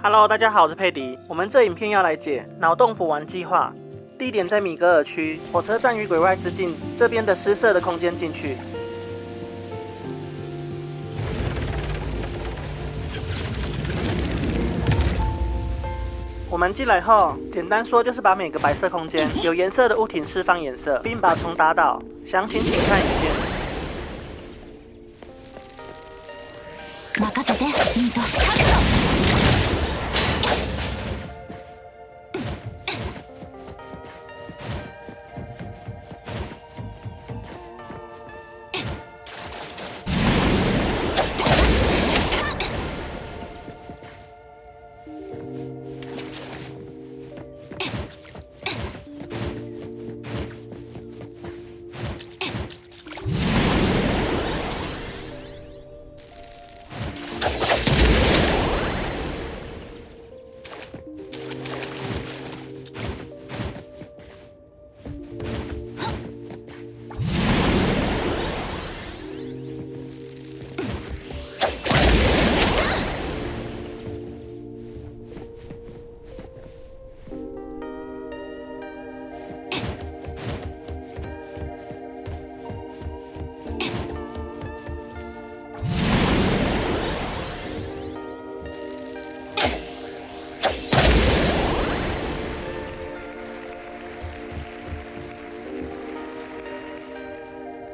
Hello，大家好，我是佩迪。我们这影片要来解脑洞补完计划，地点在米格尔区火车站与鬼外之境这边的私设的空间进去。我们进来后，简单说就是把每个白色空间有颜色的物体释放颜色，并把虫打倒。详情请看影片。任せてミント。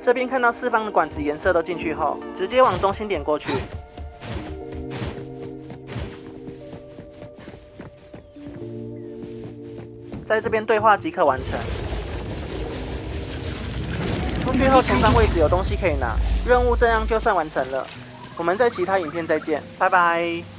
这边看到四方的管子颜色都进去后，直接往中心点过去。在这边对话即可完成。出去后前方位置有东西可以拿，任务这样就算完成了。我们在其他影片再见，拜拜。